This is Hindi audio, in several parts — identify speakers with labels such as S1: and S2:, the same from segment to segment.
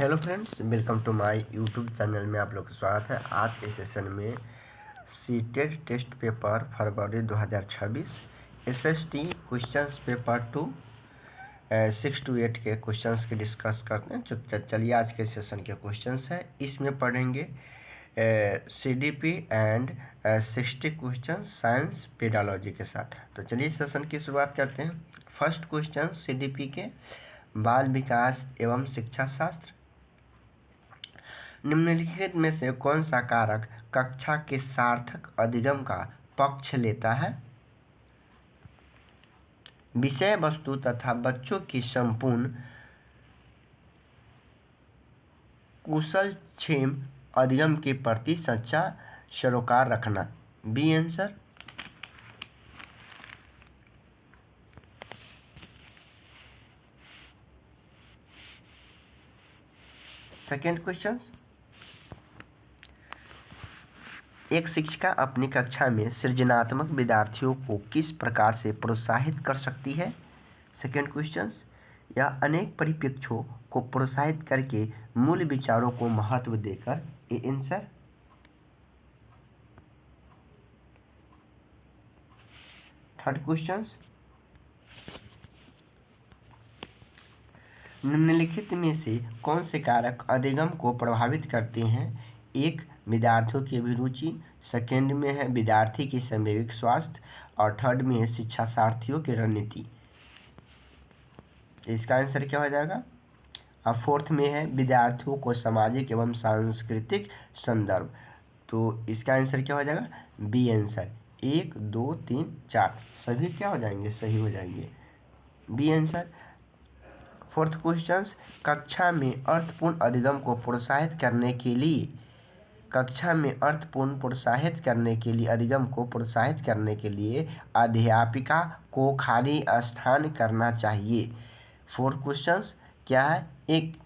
S1: Hello friends, welcome to my YouTube channel में आप लोग का स्वागत है। आज के सेशन में सीटेट टेस्ट पेपर फरवरी 2026 एसएसटी क्वेश्चंस पेपर 2 6 to 8 के क्वेश्चंस की डिस्कस करते हैं। चलिए आज के सेशन के क्वेश्चंस है, इसमें पढ़ेंगे CDP and 60 question science pedology के साथ। तो चलिए सेशन की शुरुआत करते हैं। फर्स्ट क्वेश्चन सीडीपी के बाल विकास एवं शिक्षा शास्त्र। निम्नलिखित में से कौन सा कारक कक्षा के सार्थक अधिगम का पक्ष लेता है? विषय वस्तु तथा बच्चों की संपूर्ण कुशलक्षेम अधिगम के प्रति सच्चा सरोकार रखना। B answer. सेकेंड क्वेश्चन, एक शिक्षिका अपनी कक्षा में सृजनात्मक विद्यार्थियों को किस प्रकार से प्रोत्साहित कर सकती है? सेकेंड क्वेश्चन, यह अनेक परिप्रेक्ष्यों को प्रोत्साहित करके मूल विचारों को महत्व देकर। A answer. थर्ड क्वेश्चन, निम्नलिखित में से कौन से कारक अधिगम को प्रभावित करते हैं? एक, विद्यार्थियों की अभिरुचि, सेकेंड में है विद्यार्थी की शारीरिक स्वास्थ्य और थर्ड में है शिक्षार्थियों की रणनीति। इसका आंसर क्या हो जाएगा? और फोर्थ में है विद्यार्थियों को सामाजिक एवं सांस्कृतिक संदर्भ। तो इसका आंसर क्या हो जाएगा? B answer. 1 2 3 4 सभी क्या हो जाएंगे? सही हो जाएंगे। B answer. फोर्थ क्वेश्चन, कक्षा में अर्थपूर्ण अधिगम को प्रोत्साहित करने के लिए अधिगम को प्रोत्साहित करने के लिए अध्यापिका को खाली स्थान करना चाहिए। फोर्थ क्वेश्चन क्या है? एक,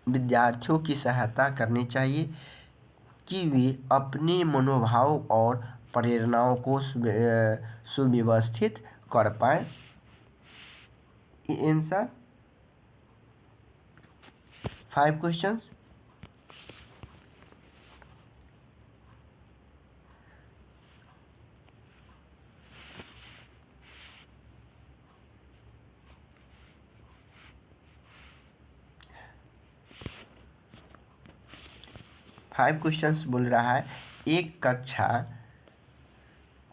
S1: विद्यार्थियों की सहायता करनी चाहिए कि वे अपने मनोभाव और प्रेरणाओं को सुव्यवस्थित कर पाए। आंसर। 5 क्वेश्चंस, बोल रहा है, एक कक्षा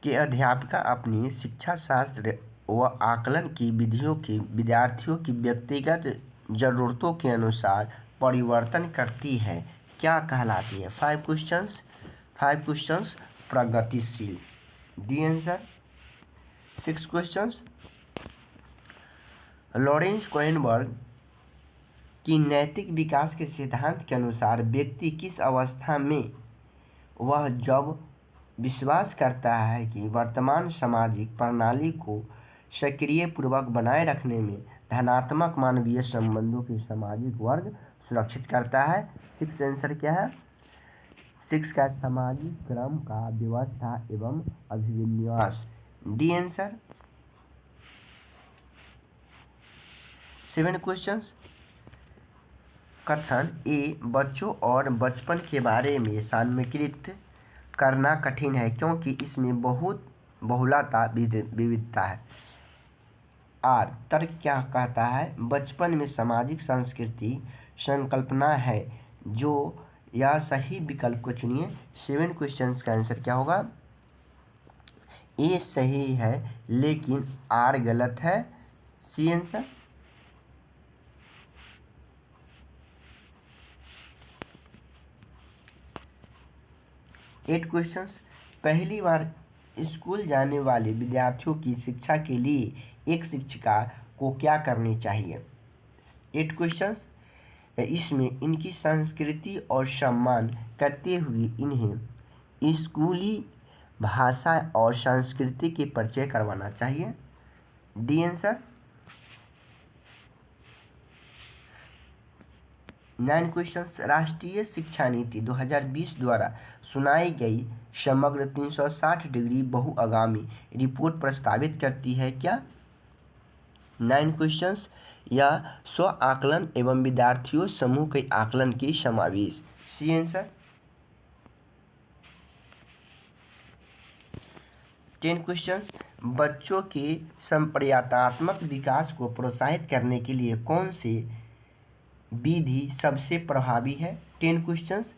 S1: के अध्यापिका अपनी शिक्षा शास्त्र व आकलन की विधियों की विद्यार्थियों की व्यक्तिगत जरूरतों के अनुसार परिवर्तन करती है, क्या कहलाती है? 5 क्वेश्चंस प्रगतिशील। D answer. 6 क्वेश्चंस, लॉरेंस कोहेनबर्ग की नैतिक विकास के सिद्धांत के अनुसार व्यक्ति किस अवस्था में वह जब विश्वास करता है कि वर्तमान सामाजिक प्रणाली को सक्रिय पूर्वक बनाए रखने में धनात्मक मानवीय संबंधों के सामाजिक वर्ग सुरक्षित करता है? 6 आंसर क्या है? 6 का सामाजिक क्रम का व्यवस्था एवं अभिविन्यास। D answer. 7 क्वेश्चंस, कथन ए, बच्चों और बचपन के बारे में सामान्यीकृत करना कठिन है क्योंकि इसमें बहुत बहुलता विविधता है। आर, तर्क क्या कहता है? बचपन में सामाजिक सांस्कृतिक संकल्पना है जो यह सही विकल्प को चुनिए। 7 क्वेश्चंस का आंसर क्या होगा? ए सही है लेकिन आर गलत है। C answer. 8 क्वेश्चंस, पहली बार स्कूल जाने वाले विद्यार्थियों की शिक्षा के लिए एक शिक्षिका को क्या करनी चाहिए? 8 क्वेश्चंस, इसमें इनकी संस्कृति और सम्मान करते हुए इन्हें स्कूली भाषा और संस्कृति के परिचय करवाना चाहिए। D answer. 9 क्वेश्चंस, राष्ट्रीय शिक्षा नीति 2020 द्वारा सुनाई गई समग्र 360 डिग्री बहुआगामी रिपोर्ट प्रस्तावित करती है क्या? 9 क्वेश्चंस, या स्व आकलन एवं विद्यार्थियों समूह के आकलन की समावेश। C answer. 10 क्वेश्चन, बच्चों के संप्रयातात्मक विकास को प्रोत्साहित करने के लिए कौन से विधि सबसे प्रभावी है। 10 क्वेश्चंस,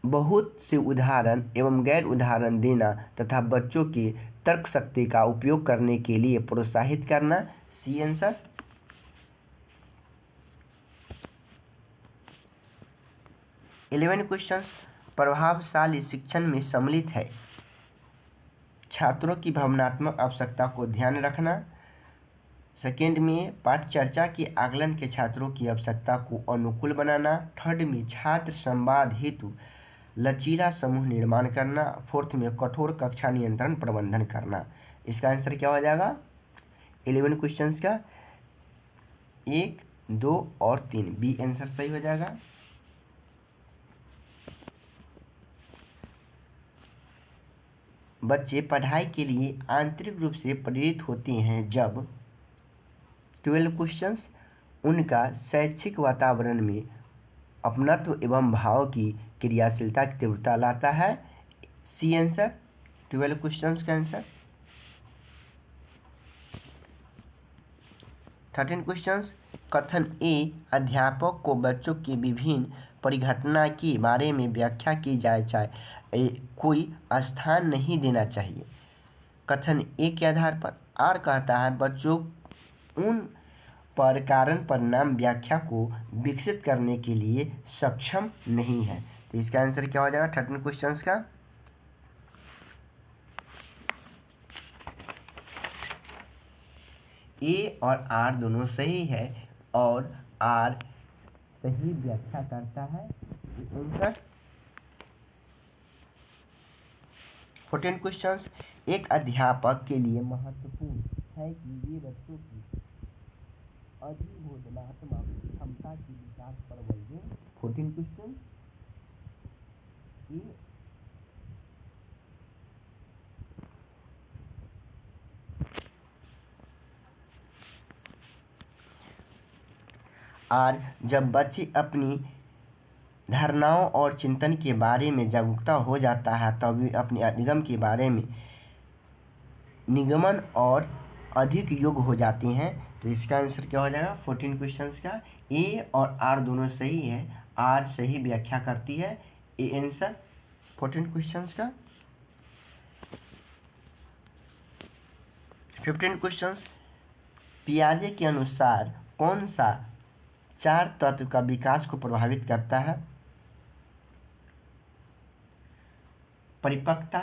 S1: बहुत से उदाहरण एवं गैर उदाहरण देना तथा बच्चों के तर्क शक्ति का उपयोग करने के लिए प्रोत्साहित करना। C answer. 11 क्वेश्चंस, प्रभावशाली शिक्षण में सम्मिलित है छात्रों की भावनात्मक आवश्यकता को ध्यान रखना। सेकेंड में पाठ चर्चा के आकलन के छात्रों की आवश्यकता को अनुकूल बनाना। थर्ड में छात्र संवाद हेतु लचीला समूह निर्माण करना। फोर्थ में कठोर कक्षा नियंत्रण प्रबंधन करना। इसका आंसर क्या हो जाएगा 11 क्वेश्चंस का 1, 2 और 3 बी आंसर सही हो जाएगा। बच्चे पढ़ाई के लिए आंतरिक रूप से प्रेरित होते हैं जब 12 क्वेश्चंस, उनका शैक्षिक वातावरण में अपनत्व एवं भाव की क्रियाशीलता की तीव्रता लाता है। सी आंसर 12 क्वेश्चंस का आंसर। 13 क्वेश्चंस, कथन ए अध्यापक को बच्चों की विभिन्न परिघटना के बारे में व्याख्या की जाए चाहे कोई स्थान नहीं देना चाहिए। कथन ए के आधार पर आर कहता है बच्चों उन पर कारण परिणाम व्याख्या को विकसित करने के लिए सक्षम नहीं है। तो इसका आंसर क्या हो जाएगा 13 क्वेश्चंस का। ए और आर दोनों सही है और आर सही व्याख्या करता है। आंसर 14 क्वेश्चंस, एक अध्यापक के लिए महत्वपूर्ण है कि वे बच्चों की अधिबोधनात्मक क्षमता के विकास पर बल दें। 14 क्वेश्चन, और जब बच्चे अपनी धारणाओं और चिंतन के बारे में जागरूकता हो जाता है तब वे अपने अधिगम के बारे में निगमन और अधिक योग्य हो जाते हैं। तो इसका आंसर क्या हो जाएगा 14 क्वेश्चंस का। ए और आर दोनों सही है, आर सही व्याख्या करती है। ए आंसर 14 क्वेश्चंस का। 15 क्वेश्चंस, पियाजे के अनुसार कौन सा 4 तत्व का विकास को प्रभावित करता है। परिपक्वता,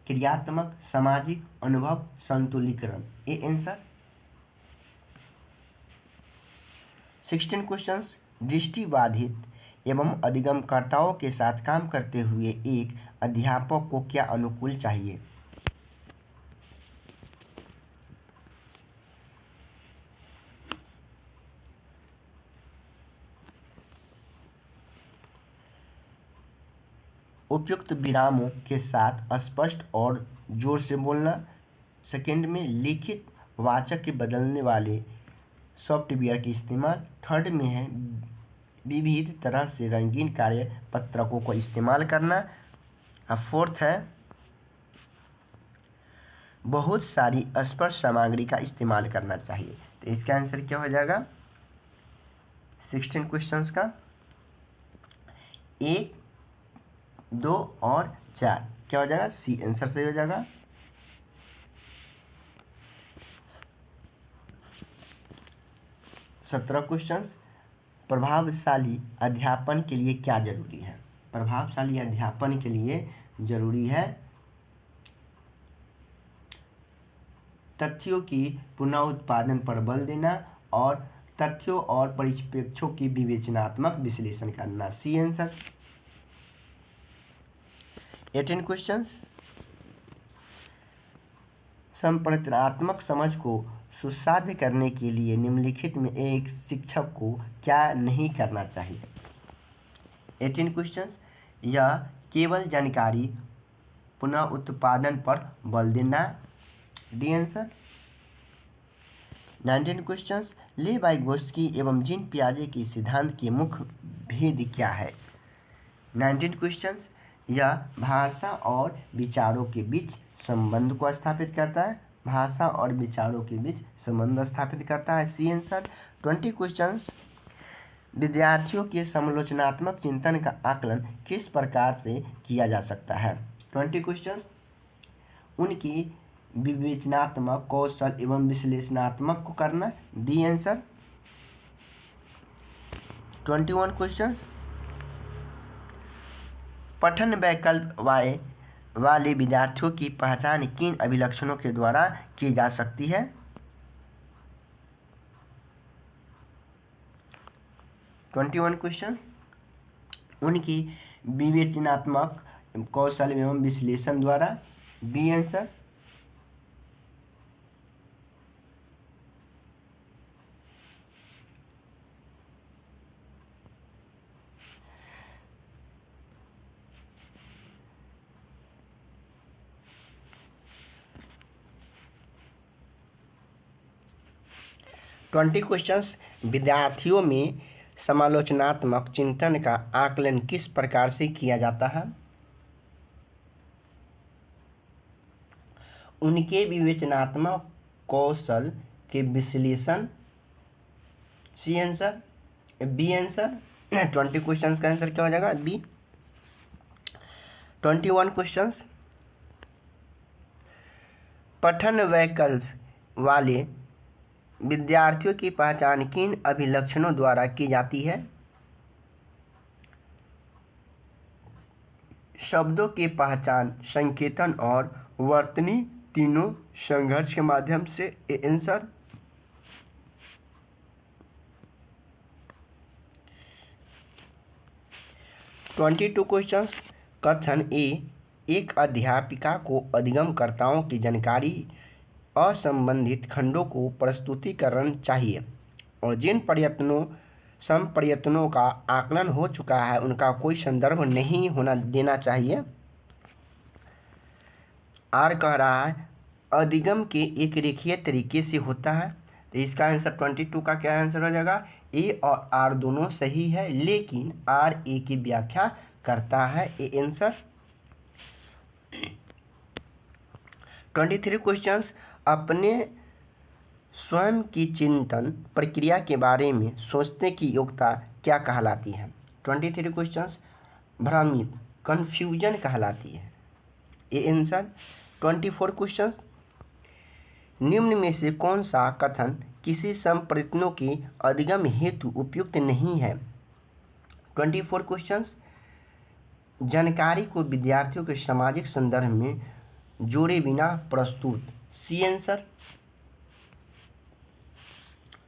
S1: क्रियात्मक, सामाजिक, अनुभव, संतुलीकरण। A answer. 16 क्वेश्चंस, दृष्टिबाधित एवं अधिगमकर्ताओं के साथ काम करते हुए एक अध्यापक को क्या अनुकूल चाहिए। उपयुक्त विरामों के साथ स्पष्ट और जोर से बोलना। सेकंड में लिखित वाचक के बदलने वाले सॉफ्टवेयर के इस्तेमाल। थर्ड में है विविध तरह से रंगीन कार्य पत्रकों को इस्तेमाल करना। और फोर्थ है बहुत सारी स्पर्श सामग्री का इस्तेमाल करना चाहिए। तो इसका आंसर क्या हो जाएगा 16 क्वेश्चंस का 1, 2 और 4 क्या हो जाएगा सी आंसर सही हो जाएगा। सत्रह क्वेश्चंस, प्रभावशाली अध्यापन के लिए क्या जरूरी है। प्रभावशाली अध्यापन के लिए जरूरी है तथ्यों की पुनः उत्पादन पर बल देना और तथ्यों और परिप्रेक्ष्यों की विवेचनात्मक विश्लेषण करना। C answer. 18 क्वेश्चंस, संप्रचनात्मक समझ को सुसाध्य करने के लिए निम्नलिखित में एक शिक्षक को क्या नहीं करना चाहिए। 18 क्वेश्चंस, यह केवल जानकारी पुनः उत्पादन पर बल देना। D answer. 19 क्वेश्चंस, ले वाइगोत्स्की एवं जीन पियाजे के सिद्धांत के मुख्य भेद क्या है। 19 क्वेश्चंस, यह भाषा और विचारों के बीच संबंध को स्थापित करता है। भाषा और विचारों के बीच संबंध स्थापित करता है। C answer. 20 क्वेश्चंस, विद्यार्थियों के समालोचनात्मक चिंतन का आकलन किस प्रकार से किया जा सकता है। 20 क्वेश्चंस, उनकी विवेचनात्मक कौशल एवं विश्लेषणात्मक को करना। D answer. 21 क्वेश्चंस, पठन वैकल्प वाले विद्यार्थियों की पहचान किन अभिलक्षणों के द्वारा की जा सकती है। 21 क्वेश्चन, उनकी विवेचनात्मक कौशल एवं विश्लेषण द्वारा। B answer. 20 क्वेश्चंस, विद्यार्थियों में समालोचनात्मक चिंतन का आकलन किस प्रकार से किया जाता है। उनके विवेचनात्मक कौशल के विश्लेषण। C answer. B answer. 20 questions का आंसर क्या हो जाएगा। बी। 21 क्वेश्चंस, पठन वैकल्प वाले विद्यार्थियों की पहचान किन अभिलक्षणों द्वारा की जाती है। शब्दों की पहचान, संकेतन और वर्तनी तीनों संघर्ष के माध्यम से। आंसर। 22 क्वेश्चंस, कथन ए, एक अध्यापिका को अधिगमकर्ताओं की जानकारी असंबंधित खंडों को प्रस्तुतिकरण चाहिए और जिन प्रयत्नों का आकलन हो चुका है उनका कोई संदर्भ नहीं होना देना चाहिए। आर कह रहा है अधिगम के एक रेखीय तरीके से होता है, तो इसका आंसर 22 का क्या आंसर हो जाएगा। ए और आर दोनों सही है, लेकिन आर ए की व्याख्या करता है। A answer. 23 क्वेश्चंस, अपने स्वयं की चिंतन प्रक्रिया के बारे में सोचने की योग्यता क्या कहलाती है। 23 क्वेश्चंस, भ्रमित, कन्फ्यूजन कहलाती है। ये आंसर। 24 क्वेश्चंस, निम्न में से कौन सा कथन किसी संप्रयत्नों के अधिगम हेतु उपयुक्त नहीं है। 24 क्वेश्चंस, जानकारी को विद्यार्थियों के सामाजिक संदर्भ में जोड़े बिना प्रस्तुत। C answer.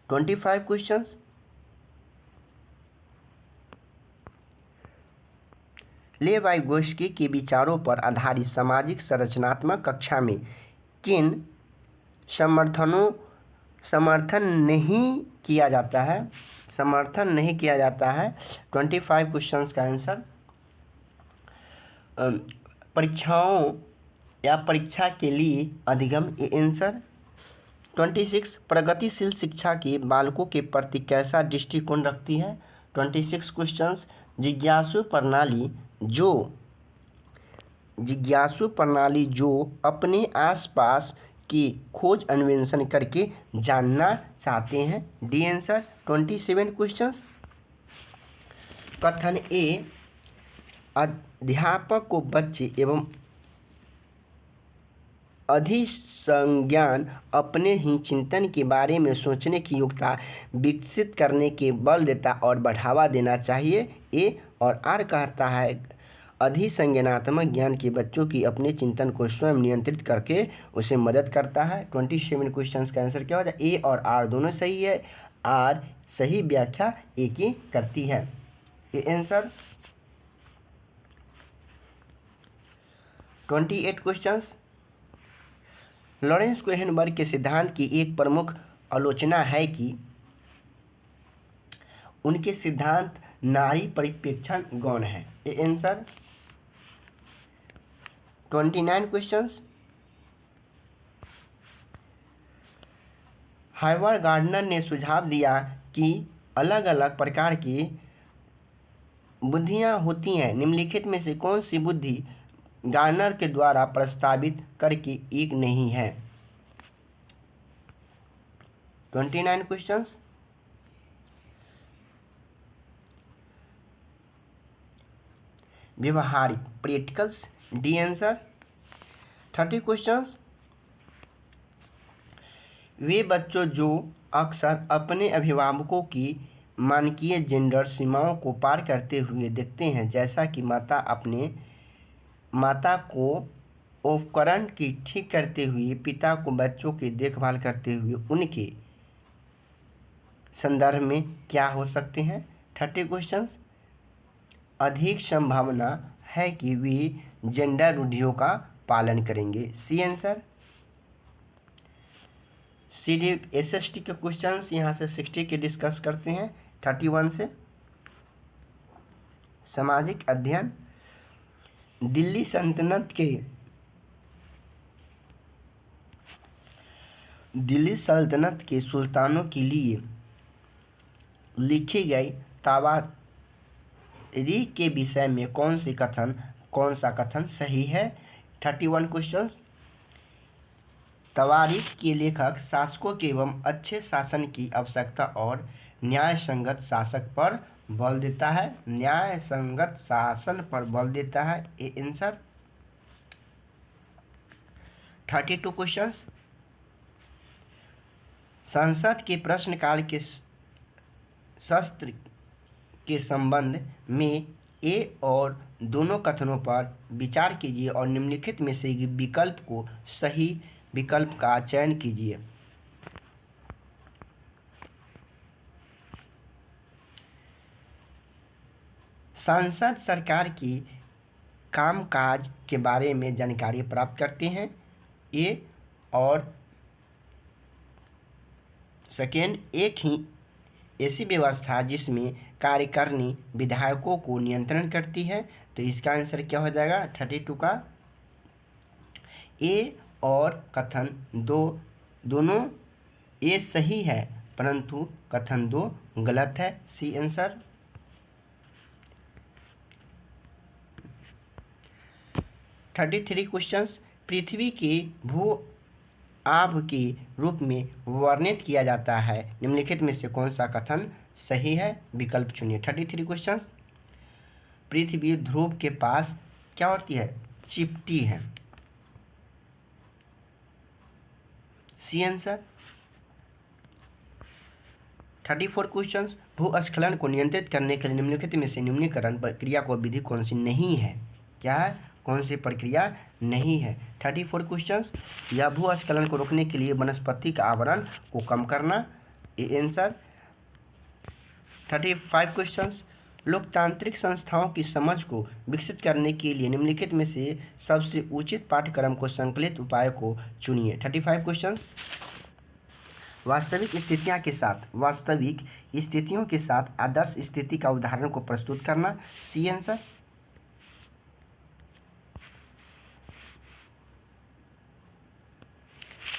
S1: 25 क्वेश्चंस, ले वाइगोत्स्की के विचारों पर आधारित सामाजिक संरचनात्मक कक्षा में किन समर्थन नहीं किया जाता है। 25 क्वेश्चंस का आंसर परीक्षाओं या परीक्षा के लिए अधिगम। A answer. 26, प्रगतिशील शिक्षा के बालकों के प्रति कैसा दृष्टिकोण रखती है। 26 क्वेश्चंस, जिज्ञासु प्रणाली जो अपने आसपास की खोज अन्वेषण करके जानना चाहते हैं। D answer. 27 क्वेश्चंस, कथन ए, अध्यापक को बच्चे एवं अधिसंज्ञान अपने ही चिंतन के बारे में सोचने की योग्यता विकसित करने के बल देता और बढ़ावा देना चाहिए। ए और आर कहता है अधिसंज्ञानात्मक ज्ञान के बच्चों की अपने चिंतन को स्वयं नियंत्रित करके उसे मदद करता है। 27 क्वेश्चंस का आंसर क्या हो जाए। ए और आर दोनों सही है, आर सही व्याख्या ए की करती है। A answer. 28 क्वेश्चंस, लॉरेंस कोहेनबर्ग के सिद्धांत की एक प्रमुख आलोचना है कि उनके सिद्धांत नारी परिप्रेक्षण गौण है। ये आंसर। 29 क्वेश्चंस, हाइवर गार्डनर ने सुझाव दिया कि अलग अलग प्रकार की बुद्धियां होती हैं। निम्नलिखित में से कौन सी बुद्धि गार्डनर के द्वारा प्रस्तावित करके एक नहीं है? 29 क्वेश्चंस। व्यवहारिक प्रैक्टिकल्स डी आंसर। 30 क्वेश्चंस। वे बच्चों जो अक्सर अपने अभिभावकों की मानकीय जेंडर सीमाओं को पार करते हुए दिखते हैं, जैसा कि माता को उपकरण की ठीक करते हुए, पिता को बच्चों की देखभाल करते हुए, उनके संदर्भ में क्या हो सकते हैं? 30 क्वेश्चंस। अधिक संभावना है कि वे जेंडर रूढ़ियों का पालन करेंगे। C answer. सीडी एसएसटी के क्वेश्चंस यहाँ से 60 के डिस्कस करते हैं 31 से। सामाजिक अध्ययन। दिल्ली सल्तनत के सुल्तानों के लिए लिखी गई तवारीख के विषय में कौन सा कथन सही है? 31 क्वेश्चंस। तवारीख के लेखक शासकों के एवं अच्छे शासन की आवश्यकता और न्याय संगत शासक पर बल देता है। न्याय संगत शासन पर बल देता है। A answer. 32 क्वेश्चंस। संसद के प्रश्नकाल के शस्त्र के संबंध में ए और दोनों कथनों पर विचार कीजिए और निम्नलिखित में से सही विकल्प का चयन कीजिए। सांसद सरकार की कामकाज के बारे में जानकारी प्राप्त करते हैं। ए और सेकेंड, एक ही ऐसी व्यवस्था जिसमें कार्यकारिणी विधायकों को नियंत्रण करती है। तो इसका आंसर क्या हो जाएगा? 32 का ए और कथन दोनों ए सही है, परंतु कथन 2 गलत है। C answer. 33 क्वेश्चंस। पृथ्वी के भू आभ के रूप में वर्णित किया जाता है। निम्नलिखित में से कौन सा कथन सही है? विकल्प चुनिए। 33 क्वेश्चंस। पृथ्वी ध्रुव के पास क्या होती है? चिपटी है। C answer. 34 क्वेश्चंस। भूस्खलन को नियंत्रित करने के लिए निम्नलिखित में से निम्नीकरण प्रक्रिया को विधि कौन सी नहीं है? क्या है? कौन सी प्रक्रिया नहीं है? 34 क्वेश्चंस। या भूस्खलन को रोकने के लिए वनस्पति का आवरण को कम करना। A answer. 35 क्वेश्चंस। लोकतांत्रिक संस्थाओं की समझ को विकसित करने के लिए निम्नलिखित में से सबसे उचित पाठ्यक्रम को संकलित उपाय को चुनिए। 35 क्वेश्चंस। वास्तविक स्थितियों के साथ आदर्श स्थिति का उदाहरण को प्रस्तुत करना। C answer.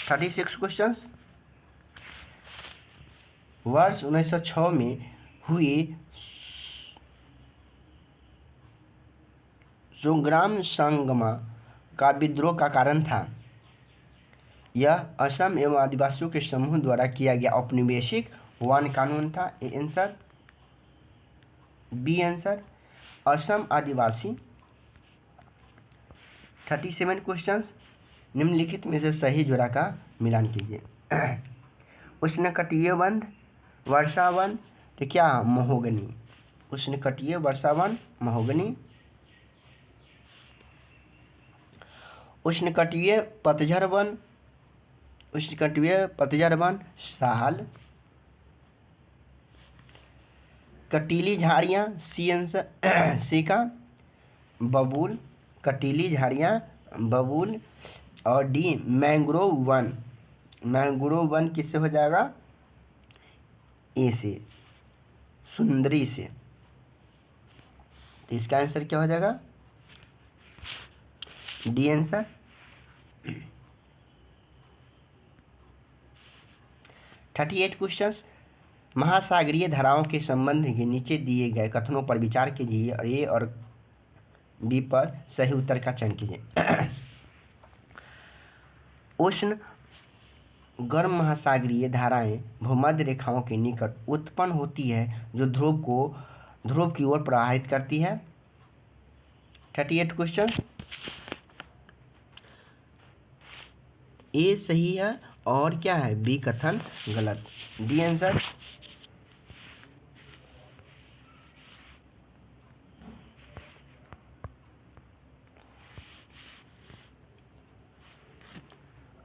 S1: 36 क्वेश्चंस। वर्ष 1906 में हुए संग्राम संगमा का विद्रोह का कारण था। यह असम एवं आदिवासियों के समूह द्वारा किया गया औपनिवेशिक वन कानून था। A answer. B answer. Assam आदिवासी। 37 क्वेश्चंस। निम्नलिखित में से सही जोड़ा का मिलान कीजिए। उष्णकटिबंधीय वर्षावन तो क्या? महोगनी। उष्णकटिबंधीय वर्षावन महोगनी। उष्णकटिबंधीय पतझड़ वन साल। कटीली झाड़ियाँ सी आंसर। सी का बबूल। कटीली झाड़ियाँ बबूल। और D mangrove one. Mangrove one किससे हो जाएगा? ए से, सुंदरी से। तो इसका आंसर क्या हो जाएगा? D answer. 38 क्वेश्चंस, महासागरीय धाराओं के संबंध के नीचे दिए गए कथनों पर विचार कीजिए और ए और बी पर सही उत्तर का चयन कीजिए। उष्ण गर्म महासागरीय धाराएं भूमध्य रेखाओं के निकट उत्पन्न होती है जो ध्रुव की ओर प्रवाहित करती है। 38 क्वेश्चन, ए सही है और क्या है बी कथन गलत। D answer.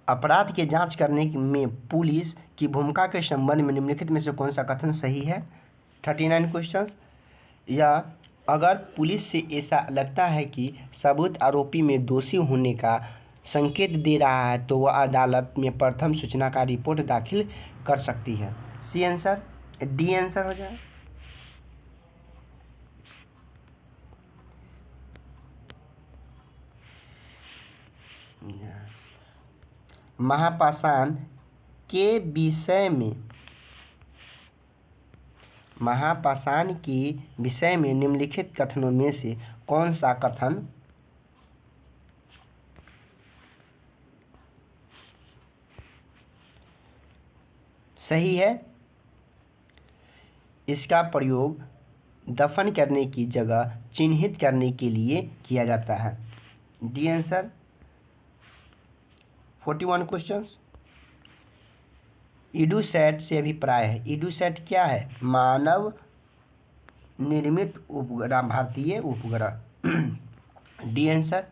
S1: अपराध की जांच करने में पुलिस की भूमिका के संबंध में निम्नलिखित में से कौन सा कथन सही है। 39 क्वेश्चन, या अगर पुलिस से ऐसा लगता है कि सबूत आरोपी में दोषी होने का संकेत दे रहा है तो वह अदालत में प्रथम सूचना का रिपोर्ट दाखिल कर सकती है। C answer. डी आंसर हो जाए। महापाषाण के विषय में निम्नलिखित कथनों में से कौन सा कथन सही है। इसका प्रयोग दफन करने की जगह चिन्हित करने के लिए किया जाता है। D answer. 41 क्वेश्चंस, इडूसैट से अभिप्राय है। इडूसैट क्या है? मानव निर्मित उपग्रह, भारतीय उपग्रह। D answer.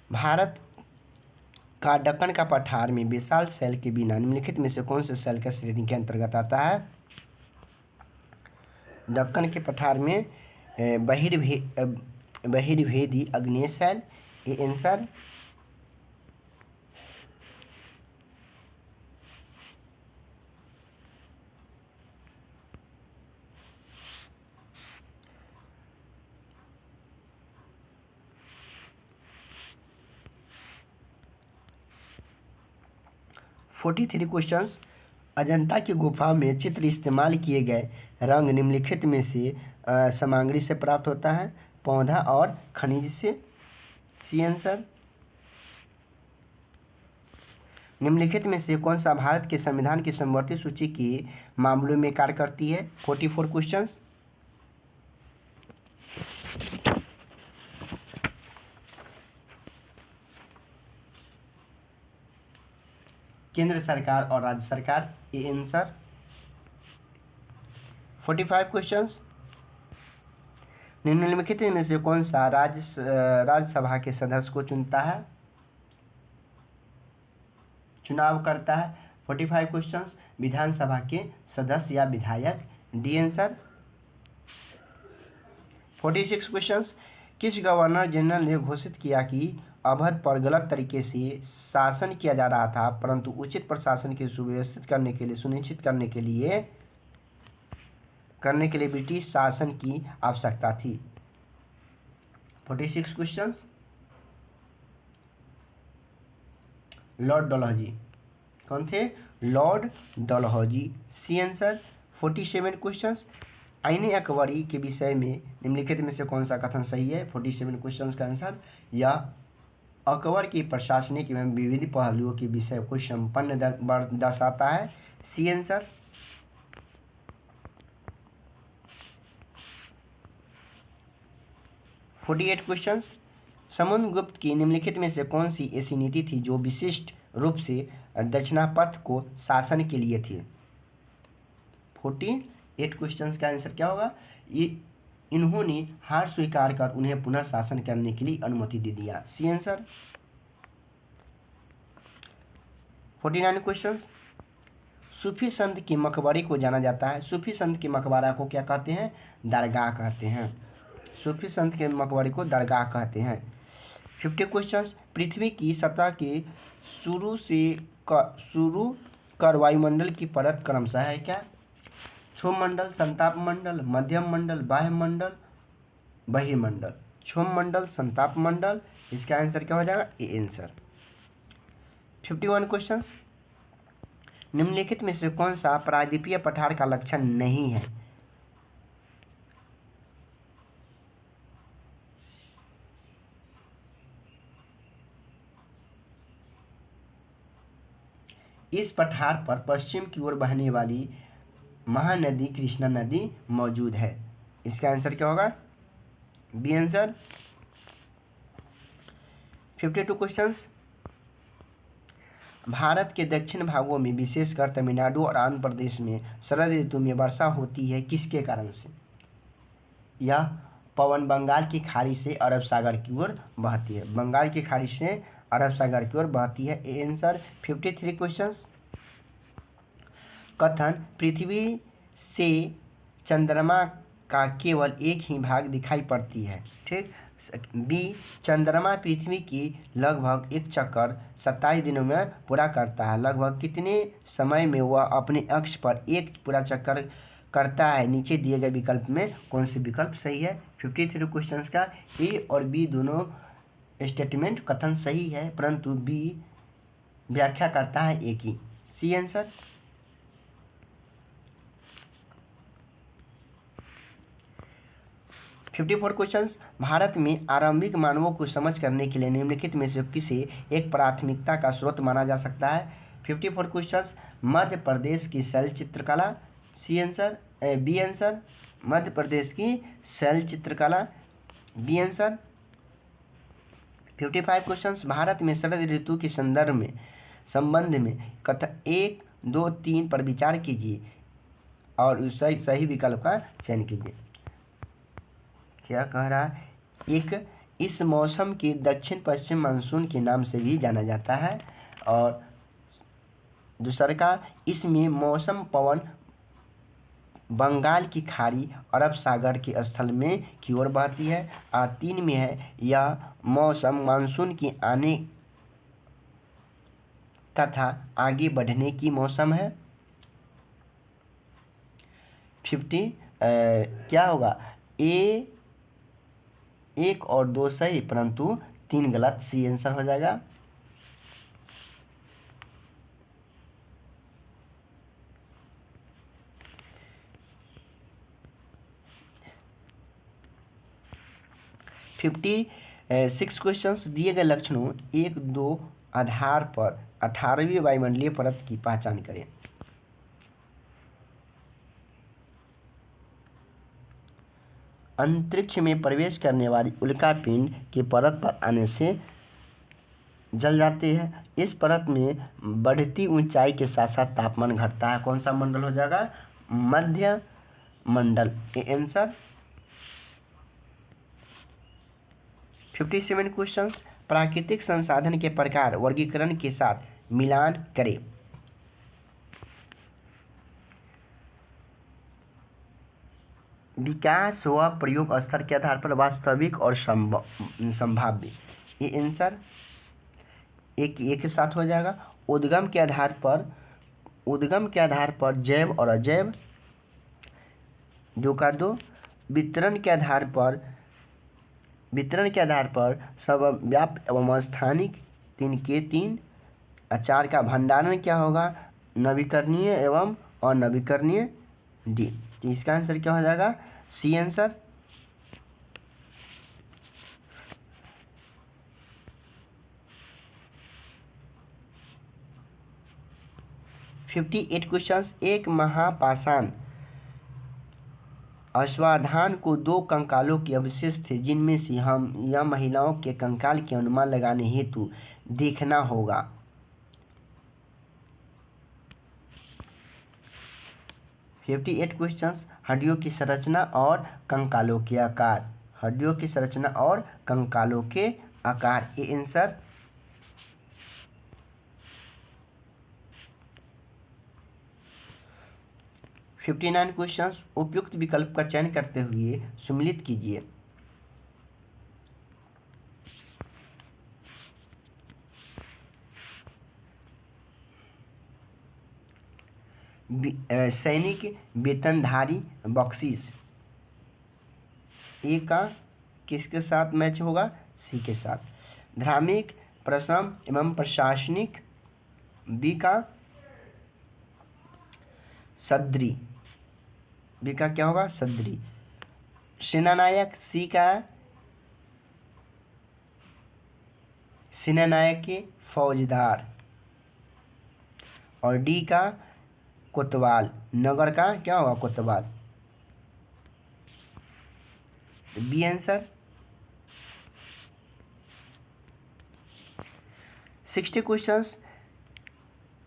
S1: भारत का दक्कन का पठार में विशाल सेल के बिना निम्नलिखित में से कौन से सेल का श्रेणी के अंतर्गत आता है। दक्कन के पठार में बहिर्भेदी अग्नेय सेल। ये आंसर। फोर्टी 43 क्वेश्चंस, अजंता की गुफा में चित्र इस्तेमाल किए गए रंग निम्नलिखित में से सामग्री से प्राप्त होता है। पौधा और खनिज से। C answer. निम्नलिखित में से कौन सा भारत के संविधान की समवर्ती सूची के मामलों में कार्य करती है। 44 क्वेश्चंस, केंद्र सरकार और राज्य सरकार। ये आंसर। 45 क्वेश्चंस, निम्नलिखित में से कौन सा राज्यसभा के सदस्य को चुनाव करता है। 45 क्वेश्चंस, विधानसभा के सदस्य या विधायक। D answer. 46 क्वेश्चंस, किस गवर्नर जनरल ने घोषित किया कि अवध पर गलत तरीके से शासन किया जा रहा था परंतु उचित प्रशासन के सुव्यवस्थित सुनिश्चित करने के लिए ब्रिटिश शासन की आवश्यकता थी। 46 क्वेश्चंस, लॉर्ड डलहौजी। कौन थे? Lord Dalhousie. C answer. 47 questions, Aine Akbari के विषय में निम्नलिखित में से कौन सा कथन सही है। 47 क्वेश्चंस का आंसर, या अकबर की प्रशासनिक एवं विविध पहलुओं के विषय को संपन्न दर्शाता है। C answer. 48 क्वेश्चंस, समुद्रगुप्त की निम्नलिखित में से कौन सी ऐसी नीति थी जो विशिष्ट रूप से दक्षिणापथ को शासन के लिए थी। 48 क्वेश्चंस का आंसर क्या होगा? इन्होंने हार स्वीकार कर उन्हें पुनः शासन करने के लिए अनुमति दे दिया। C answer. 49 क्वेश्चंस, सूफी संत की मकबरे को जाना जाता है। सूफी संत के मकबरा को क्या कहते हैं? दरगाह कहते हैं। सूफी संत के मकबरे को दरगाह कहते हैं। 50 क्वेश्चंस, पृथ्वी की सतह के शुरू कर वायुमंडल की परत क्रमशः है क्या? क्षोभ मंडल, संताप मंडल, मध्यम मंडल, बाह्य मंडल, बहिर्मंडल। क्षोभ मंडल, संताप मंडल। इसका आंसर क्या हो जाएगा? A answer. 51 क्वेश्चंस, निम्नलिखित में से कौन सा प्रायद्वीपीय पठार का लक्षण नहीं है? इस पठार पर पश्चिम की ओर बहने वाली महानदी कृष्णा नदी मौजूद है। इसका आंसर क्या होगा? B answer. 52 क्वेश्चंस। भारत के दक्षिण भागों में विशेषकर तमिलनाडु और आंध्र प्रदेश में शरद ऋतु में वर्षा होती है किसके कारण से? यह पवन बंगाल की खाड़ी से अरब सागर की ओर बहती है। बंगाल की खाड़ी से अरब सागर की ओर बहती है। A answer. 53 क्वेश्चंस। कथन पृथ्वी से चंद्रमा का केवल एक ही भाग दिखाई पड़ती है, ठीक। बी चंद्रमा पृथ्वी की लगभग एक चक्कर 27 दिनों में पूरा करता है। लगभग कितने समय में वह अपने अक्ष पर एक पूरा चक्कर करता है? नीचे दिए गए विकल्प में कौन सी विकल्प सही है? 53 क्वेश्चंस का ए और बी दोनों स्टेटमेंट कथन सही है, परंतु बी व्याख्या करता है ए की। C answer. 54 क्वेश्चंस। भारत में आरंभिक मानवों को समझ करने के लिए निम्नलिखित में से किसे एक प्राथमिकता का स्रोत माना जा सकता है? 54 क्वेश्चंस। मध्य प्रदेश की शैल चित्रकला। C answer. B answer. Madhya Pradesh की शैल चित्रकला। B answer. 55 क्वेश्चंस। भारत में शरद ऋतु के संबंध में कथन 1, 2, 3 पर विचार कीजिए और सही विकल्प का चयन कीजिए। क्या कह रहा है? एक, इस मौसम के दक्षिण पश्चिम मानसून के नाम से भी जाना जाता है, और दूसरा का इसमें मौसम पवन बंगाल की खाड़ी अरब सागर के स्थल में की ओर बहती है। और 3 में है यह मौसम मानसून के आने तथा आगे बढ़ने की मौसम है। 50 क्या होगा? ए 1 और 2 सही, परंतु 3 गलत। सी आंसर हो जाएगा। Fifty 6 questions. दिए गए लक्षणों 1, 2 आधार पर 18वीं वायुमंडलीय परत की पहचान करें। अंतरिक्ष में प्रवेश करने वाली उल्का पिंड की परत पर आने से जल जाती है। इस परत में बढ़ती ऊंचाई के साथ साथ तापमान घटता है। कौन सा मंडल हो जाएगा? मध्य मंडल। A answer. 57 क्वेश्चंस। प्राकृतिक संसाधन के प्रकार वर्गीकरण के साथ मिलान करें। विकास व प्रयोग स्तर के आधार पर वास्तविक और संभाव्य। ये आंसर एक के साथ हो जाएगा। उद्गम के आधार पर जैव और अजैव। 2 का 2। वितरण के आधार पर सर्वव्यापी एवं स्थानिक। 3 के 3। 4 का भंडारण क्या होगा? नवीकरणीय एवं अनवीकरणीय। डी। तो इसका आंसर क्या हो जाएगा? C answer. 58 क्वेश्चंस। एक महापाषाण अश्वाधान को 2 कंकालों के अवशेष थे, जिनमें से हम यह महिलाओं के कंकाल के अनुमान लगाने हेतु देखना होगा। 58 क्वेश्चंस। हड्डियों की संरचना और कंकालों के आकार। हड्डियों की संरचना और कंकालों के आकार। A answer. 59 क्वेश्चंस। उपयुक्त विकल्प का चयन करते हुए सम्मिलित कीजिए। सैनिक वेतनधारी बख्शीश। ए का किसके साथ मैच होगा? सी के साथ। धार्मिक, प्रशम एवं प्रशासनिक। बी का सद्री, बी का क्या होगा? सद्री। सेनानायक, सी का सेनानायक के फौजदार, और डी का कोतवाल, नगर का क्या होगा? कोतवाल। B answer. 60 क्वेश्चंस,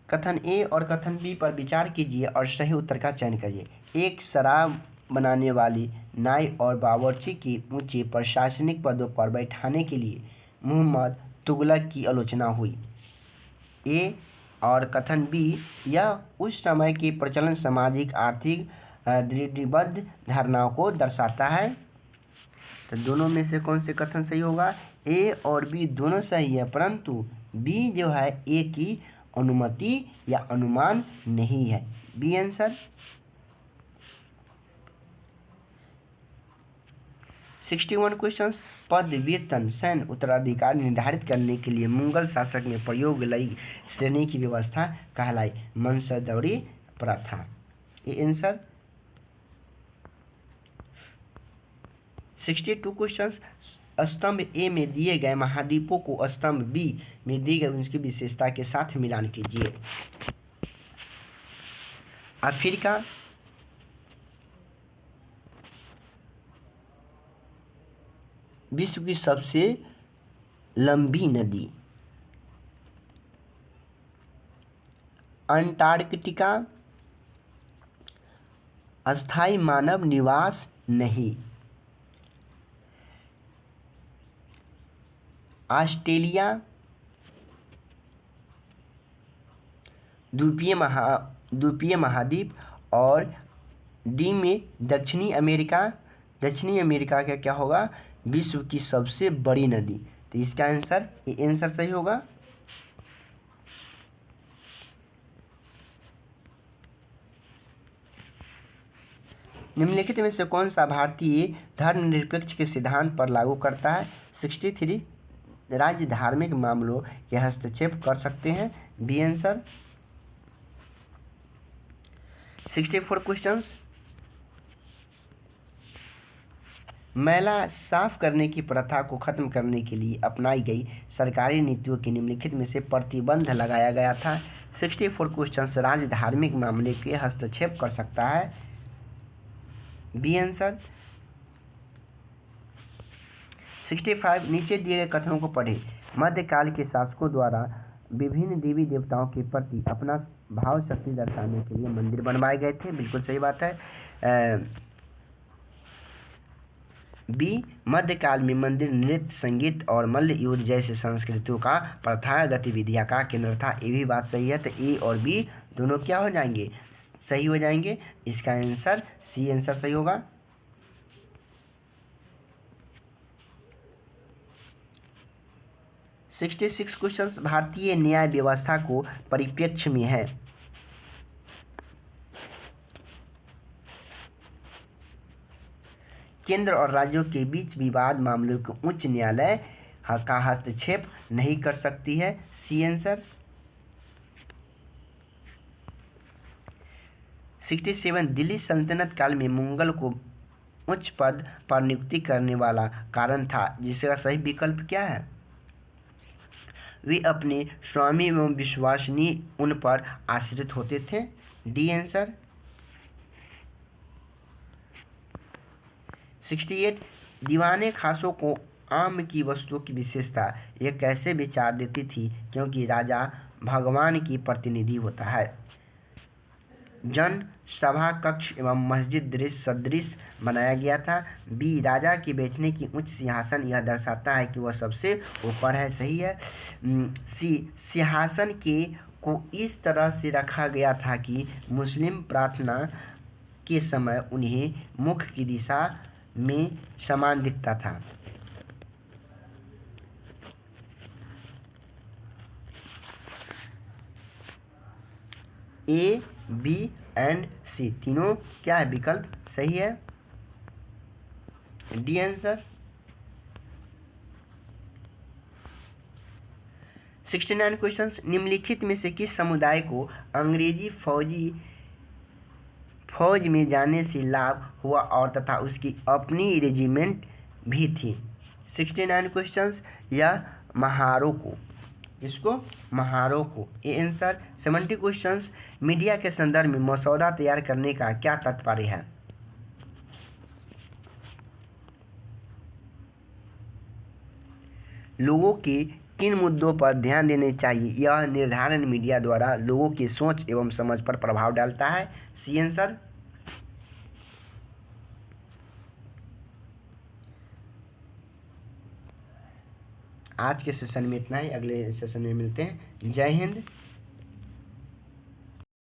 S1: कथन ए और कथन बी पर विचार कीजिए और सही उत्तर का चयन करिए। एक शराब बनाने वाली नाई और बावर्ची की ऊंचे प्रशासनिक पदों पर बैठाने के लिए मोहम्मद तुगलक की आलोचना हुई। ए और कथन बी, यह उस समय के प्रचलन सामाजिक आर्थिक दृढ़बद्ध धारणाओं को दर्शाता है। तो दोनों में से कौन से कथन सही होगा? ए और बी दोनों सही है, परंतु बी जो है ए की अनुमति या अनुमान नहीं है। B answer. 61 क्वेश्चंस, पद, वेतन, सैन्य उत्तराधिकार निर्धारित करने के लिए मुगल शासक ने प्रयोग लई श्रेणी की व्यवस्था कहलाई मंसदौरी प्रथा। ये आंसर। 62 क्वेश्चंस, स्तंभ ए में दिए गए महाद्वीपों को स्तंभ बी में दी गई उनकी विशेषता के साथ मिलान कीजिए। अफ्रीका, विश्व की सबसे लंबी नदी। अंटार्कटिका, अस्थायी मानव निवास नहीं। ऑस्ट्रेलिया, द्वीपीय महाद्वीप। और डी में दक्षिणी अमेरिका। दक्षिणी अमेरिका का क्या होगा? विश्व की सबसे बड़ी नदी। तो इसका आंसर, ये आंसर सही होगा। निम्नलिखित में से कौन सा भारतीय धर्मनिरपेक्ष के सिद्धांत पर लागू करता है? 63 राज्य धार्मिक मामलों के हस्तक्षेप कर सकते हैं। B answer. 64 क्वेश्चंस, मैला साफ करने की प्रथा को खत्म करने के लिए अपनाई गई सरकारी नीतियों की निम्नलिखित में से प्रतिबंध लगाया गया था। 64 क्वेश्चंस, राज्य धार्मिक मामले के हस्तक्षेप कर सकता है। B answer. 65, नीचे दिए गए कथनों को पढ़ें। मध्यकाल के शासकों द्वारा विभिन्न देवी देवताओं के प्रति अपना भाव शक्ति दर्शाने के लिए मंदिर बनवाए गए थे। बिल्कुल सही बात है। बी, मध्यकाल में मंदिर नृत्य, संगीत और मल्ल युद्ध जैसे संस्कृतियों का प्रथा गतिविधियां का केंद्र था। ये भी बात सही है। तो ए और बी दोनों क्या हो जाएंगे? सही हो जाएंगे। इसका आंसर सी आंसर सही होगा। सिक्सटी 66 क्वेश्चंस, भारतीय न्याय व्यवस्था को परिप्रेक्ष्य में है। केंद्र और राज्यों के बीच विवाद मामलों को उच्च न्यायालय का हस्तक्षेप नहीं कर सकती है। C answer. 67, दिल्ली सल्तनत काल में मुगल को उच्च पद पर नियुक्ति करने वाला कारण था, जिसका सही विकल्प क्या है? वे अपने स्वामी एवं विश्वसनीय उन पर आश्रित होते थे। D answer. 68, दीवाने खासों को आम की वस्तुओं की विशेषता ये कैसे विचार देती थी, क्योंकि राजा भगवान की प्रतिनिधि होता है। जन सभा कक्ष एवं मस्जिद दृश्य सदृश बनाया गया था। बी, राजा के बैठने की उच्च सिंहासन यह दर्शाता है कि वह सबसे ऊपर है। सही है। सी, सिंहासन के को इस तरह से रखा गया था कि मुस्लिम प्रार्थना के समय उन्हें मुख की दिशा में समान दिखता था। ए, बी एंड सी तीनों क्या है? विकल्प सही है। D answer. 69 क्वेश्चंस, निम्नलिखित में से किस समुदाय को अंग्रेजी फौजी फौज में जाने से लाभ हुआ और तथा उसकी अपनी रेजिमेंट भी थी। 69 क्वेश्चंस या महारों को, इसको महारों को। ये आंसर। 70 क्वेश्चंस, मीडिया के संदर्भ में मसौदा तैयार करने का क्या तात्पर्य है? लोगों के किन मुद्दों पर ध्यान देने चाहिए, यह निर्धारण मीडिया द्वारा लोगों की सोच एवं समझ पर प्रभाव डालता है। C answer. आज के सेशन में इतना ही, अगले सेशन में मिलते हैं। जय हिंद।